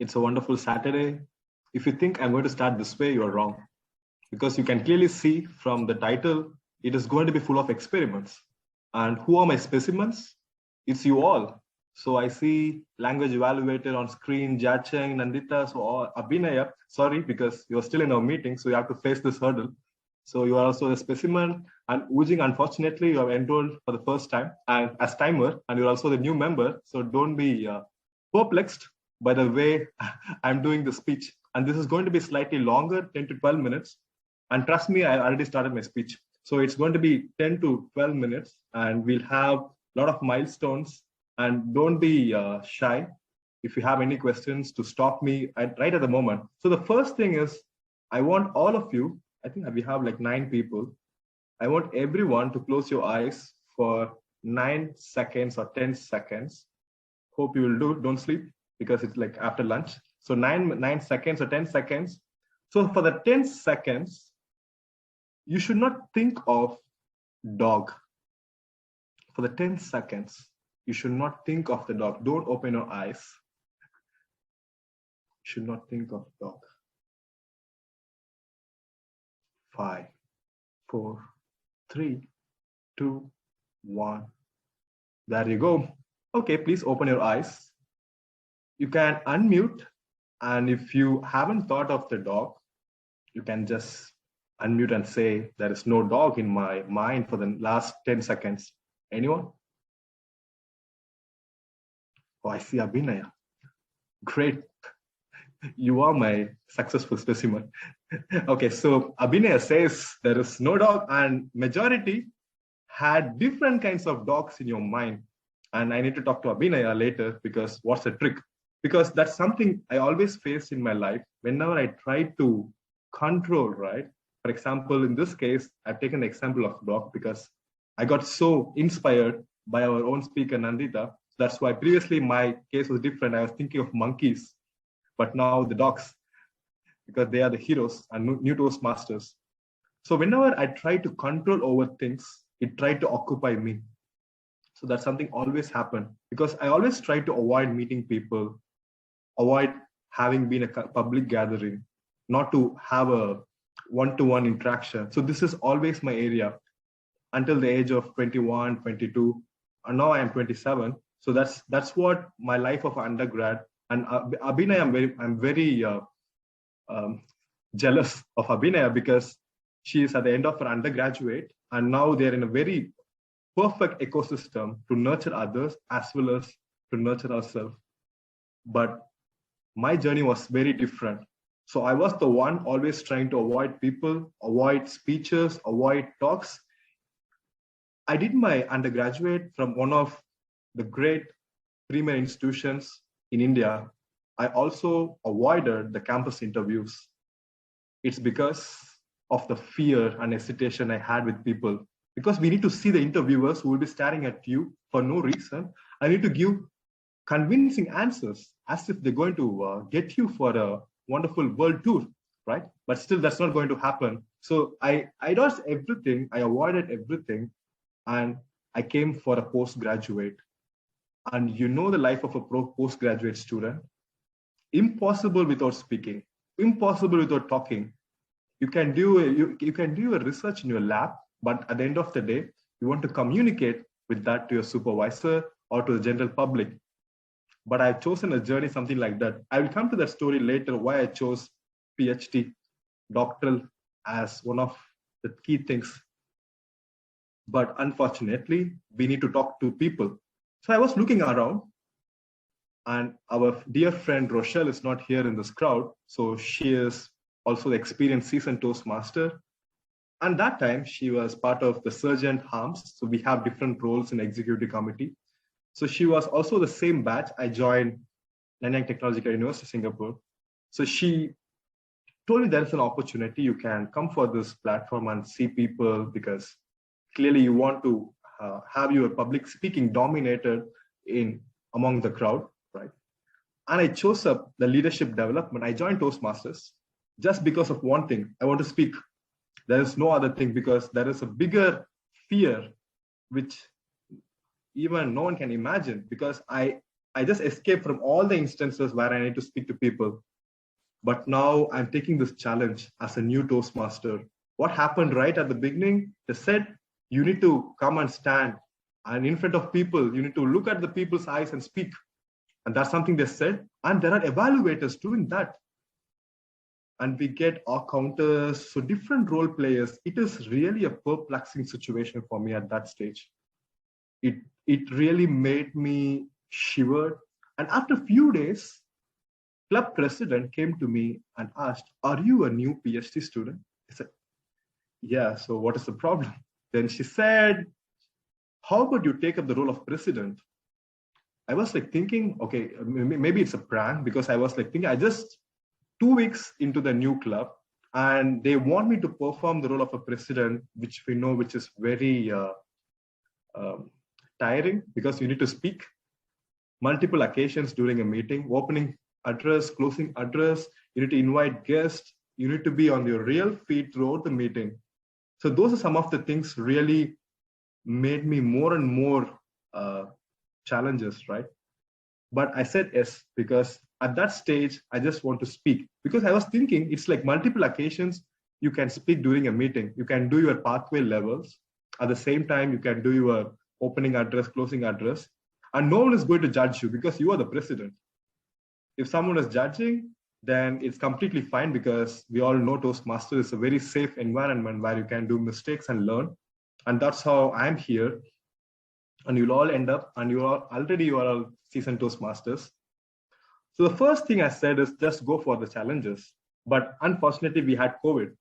It's a wonderful Saturday. If you think I'm going to start this way, you're wrong. Because you can clearly see from the title, it is going to be full of experiments. And who are my specimens? It's you all. So I see language evaluator on screen, Jacheng, Nandita, so Abhinaya. Sorry, because you're still in our meeting, so you have to face this hurdle. So you are also a specimen. And Ujing, unfortunately, you have enrolled for the first time and as timer, and you're also the new member. So don't be perplexed by the way I'm doing the speech. And this is going to be slightly longer, 10 to 12 minutes. And trust me, I already started my speech. So it's going to be 10 to 12 minutes, and we'll have a lot of milestones. And don't be shy if you have any questions to stop me right at the moment. So the first thing is, I want all of you, I think we have like 9 people. I want everyone to close your eyes for 9 seconds or 10 seconds. Hope you will do, don't sleep because it's like after lunch. So 9 seconds or 10 seconds. So for the 10 seconds, you should not think of dog. For the 10 seconds, you should not think of the dog. Don't open your eyes. You should not think of dog. 5, 4, 3, 2, 1. There you go. Okay, please open your eyes. You can unmute, and if you haven't thought of the dog, you can just unmute and say, there is no dog in my mind for the last 10 seconds. Anyone? Oh, I see Abhinaya. Great. You are my successful specimen. Okay, so Abhinaya says there is no dog, and majority had different kinds of dogs in your mind. And I need to talk to Abhinaya later because what's the trick? Because that's something I always face in my life whenever I try to control, right? For example, in this case, I've taken the example of dog because I got so inspired by our own speaker, Nandita. That's why previously my case was different. I was thinking of monkeys, but now the dogs, because they are the heroes and new Toastmasters. So whenever I try to control over things, it tried to occupy me. So that's something always happened because I always try to avoid meeting people, avoid having been a public gathering, not to have a one-to-one interaction. So this is always my area until the age of 21, 22, and now I am 27. So that's what my life of undergrad. And Abhinaya, I'm very jealous of Abhinaya because she is at the end of her undergraduate, and now they're in a very perfect ecosystem to nurture others as well as to nurture ourselves. But my journey was very different. So I was the one always trying to avoid people, avoid speeches, avoid talks. I did my undergraduate from one of the great premier institutions in India. I also avoided the campus interviews. It's because of the fear and hesitation I had with people. Because we need to see the interviewers who will be staring at you for no reason. I need to give convincing answers as if they're going to get you for a wonderful world tour, right? But still, that's not going to happen. So I dodged everything, I avoided everything, and I came for a postgraduate. And you know the life of a postgraduate student, impossible without speaking, impossible without talking. You can do a research in your lab, but at the end of the day, you want to communicate with that to your supervisor or to the general public. But I've chosen a journey, something like that. I will come to that story later, why I chose PhD, doctoral as one of the key things. But unfortunately, we need to talk to people. So I was looking around, and our dear friend Rochelle is not here in this crowd. So she is also the experienced seasoned Toastmaster. And that time she was part of the Sergeant Harms. So we have different roles in executive committee. So she was also the same batch. I joined Nanyang Technological University, Singapore. So she told me there's an opportunity. You can come for this platform and see people because clearly you want to have your public speaking dominated among the crowd, right? And I chose up the leadership development. I joined Toastmasters just because of one thing. I want to speak. There is no other thing because there is a bigger fear which even no one can imagine, because I I just escaped from all the instances where I need to speak to people. But now I'm taking this challenge as a new Toastmaster. What happened right at the beginning? They said, you need to come and stand. And in front of people, you need to look at the people's eyes and speak. And that's something they said. And there are evaluators doing that. And we get our counters, so different role players. It is really a perplexing situation for me at that stage. It really made me shiver. And after a few days, club president came to me and asked, are you a new PhD student? I said, yeah, so what is the problem? Then she said, how about you take up the role of president? I was like thinking, okay, maybe it's a prank, because I was like thinking, I just 2 weeks into the new club and they want me to perform the role of a president, which we know, which is very tiring, because you need to speak multiple occasions during a meeting, opening address, closing address, you need to invite guests, you need to be on your real feet throughout the meeting. So those are some of the things really made me more and more challenges, right? But I said yes, because at that stage, I just want to speak, because I was thinking it's like multiple occasions you can speak during a meeting. You can do your pathway levels. At the same time, you can do your opening address, closing address, and no one is going to judge you because you are the president. If someone is judging, then it's completely fine, because we all know Toastmasters is a very safe environment where you can do mistakes and learn. And that's how I'm here. And you'll all end up, and you are all seasoned Toastmasters. So the first thing I said is just go for the challenges. But unfortunately, we had COVID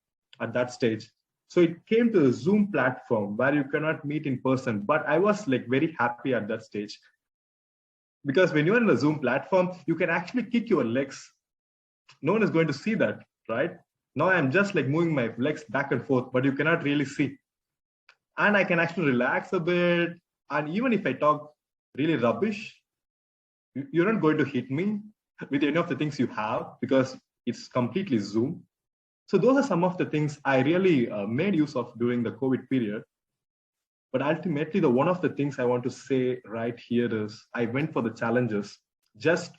at that stage. So it came to a Zoom platform where you cannot meet in person. But I was like very happy at that stage, because when you're in a Zoom platform, you can actually kick your legs. No one is going to see that, right? Now I'm just like moving my legs back and forth, but you cannot really see. And I can actually relax a bit. And even if I talk really rubbish, you're not going to hit me with any of the things you have, because it's completely Zoom. So those are some of the things I really made use of during the COVID period. But ultimately, one of the things I want to say right here is I went for the challenges. Just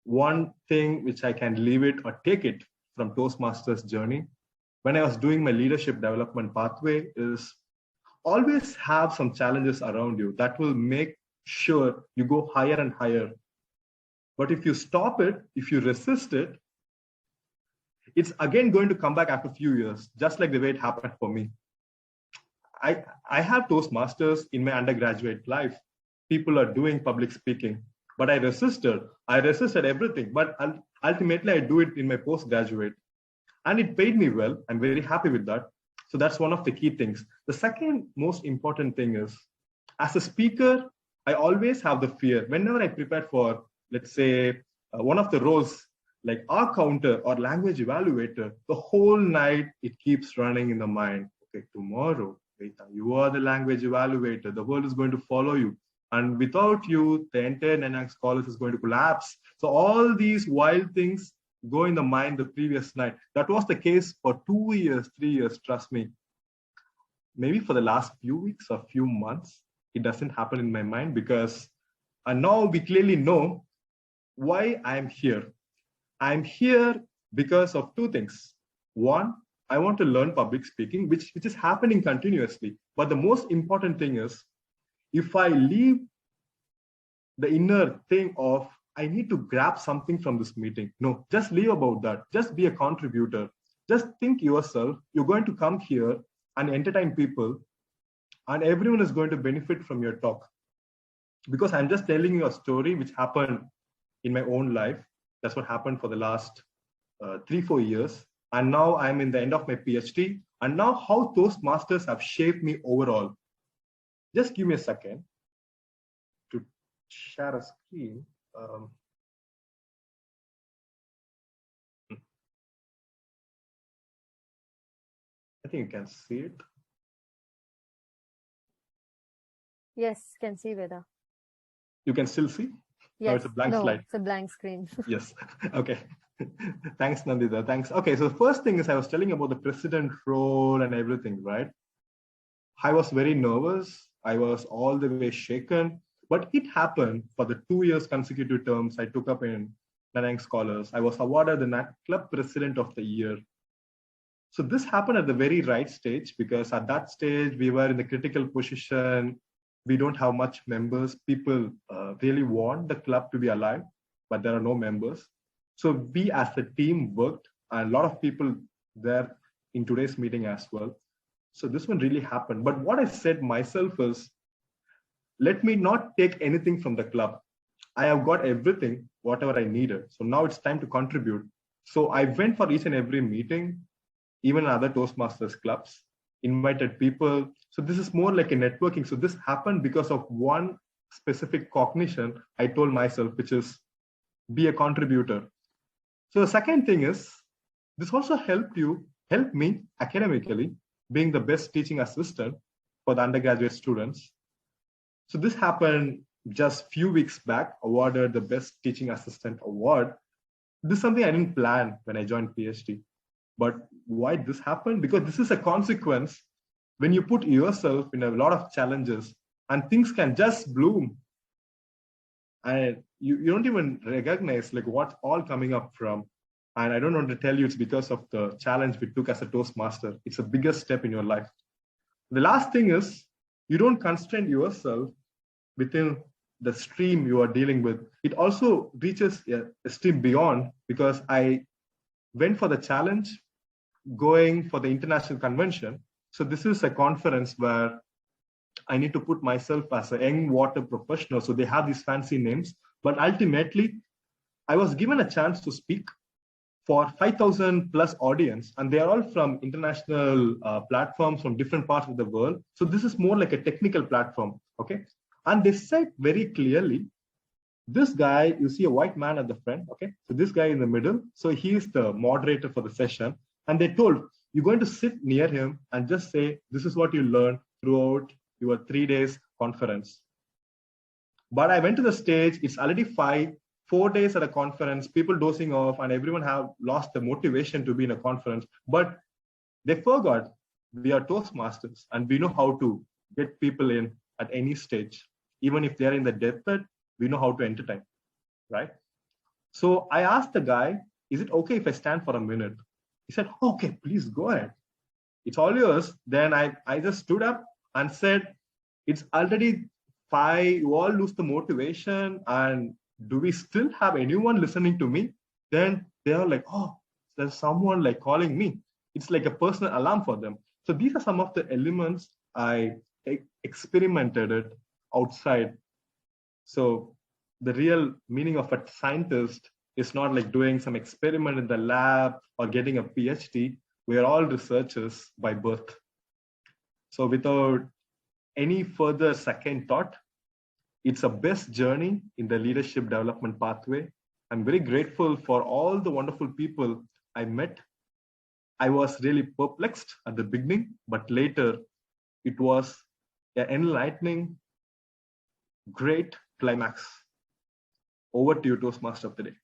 one thing which I can leave it or take it from Toastmasters journey, when I was doing my leadership development pathway, is always have some challenges around you that will make sure you go higher and higher. But if you stop it, if you resist it, it's again going to come back after a few years, just like the way it happened for me. I have Toastmasters in my undergraduate life. People are doing public speaking, but I resisted everything. But ultimately, I do it in my postgraduate, and it paid me well. I'm very happy with that. So that's one of the key things. The second most important thing is, as a speaker, I always have the fear. Whenever I prepare for, let's say, one of the roles, like our counter or language evaluator, the whole night it keeps running in the mind. Okay, tomorrow, Vetha, you are the language evaluator. The world is going to follow you. And without you, the entire Nanyang Scholars is going to collapse. So all these wild things go in the mind the previous night. That was the case for 2 years, 3 years, trust me. Maybe for the last few weeks or few months, it doesn't happen in my mind, because now we clearly know why I'm here. I'm here because of two things. One, I want to learn public speaking, which is happening continuously. But the most important thing is, if I leave the inner thing of, I need to grab something from this meeting. No, just leave about that. Just be a contributor. Just think yourself, you're going to come here and entertain people, and everyone is going to benefit from your talk. Because I'm just telling you a story which happened in my own life. That's what happened for the last 3-4 years. And now I'm in the end of my PhD. And now how Toastmasters have shaped me overall. Just give me a second to share a screen. I think you can see it. Yes, can see, Vetha. You can still see? Yes. Oh, it's a blank slide. It's a blank screen. Yes. Okay. Thanks, Nandita. Thanks. Okay, so the first thing is I was telling about the president role and everything, right? I was very nervous. I was all the way shaken. But it happened for the 2 years consecutive terms I took up in Nanyang Scholars. I was awarded the Club President of the Year. So this happened at the very right stage, because at that stage, we were in the critical position. We don't have much members. People really want the club to be alive, but there are no members. So we as a team worked, and a lot of people there in today's meeting as well. So this one really happened. But what I said myself is, let me not take anything from the club. I have got everything, whatever I needed. So now it's time to contribute. So I went for each and every meeting, even other Toastmasters clubs, invited people. So this is more like a networking. So this happened because of one specific cognition I told myself, which is be a contributor. So the second thing is, this also helped me academically, being the best teaching assistant for the undergraduate students. So this happened just few weeks back, awarded the best teaching assistant award. This is something I didn't plan when I joined PhD. But why this happened? Because this is a consequence when you put yourself in a lot of challenges and things can just bloom. And you don't even recognize like what's all coming up from. And I don't want to tell you it's because of the challenge we took as a Toastmaster. It's the biggest step in your life. The last thing is, you don't constrain yourself within the stream you are dealing with. It also reaches a stream beyond, because I went for the challenge going for the international convention. So this is a conference where I need to put myself as a young water professional. So they have these fancy names, but ultimately I was given a chance to speak for 5,000 plus audience, and they are all from international platforms from different parts of the world. So this is more like a technical platform, okay? And they said very clearly, this guy, you see a white man at the front, okay? So this guy in the middle, so he is the moderator for the session. And they told, you're going to sit near him and just say, this is what you learned throughout your 3 days conference. But I went to the stage, it's already 4 days at a conference, people dozing off, and everyone have lost the motivation to be in a conference. But they forgot we are Toastmasters and we know how to get people in at any stage. Even if they're in the deathbed, we know how to entertain, right? So I asked the guy, is it okay if I stand for a minute? He said, okay, please go ahead. It's all yours. Then I just stood up and said, it's already 5, you all lose the motivation, and do we still have anyone listening to me? Then they are like, oh, there's someone like calling me. It's like a personal alarm for them. So these are some of the elements I experimented it outside. So the real meaning of a scientist is not like doing some experiment in the lab or getting a PhD. We are all researchers by birth. So without any further second thought, it's a best journey in the leadership development pathway. I'm very grateful for all the wonderful people I met. I was really perplexed at the beginning, but later it was an enlightening, great climax. Over to you, Toastmaster of the Day.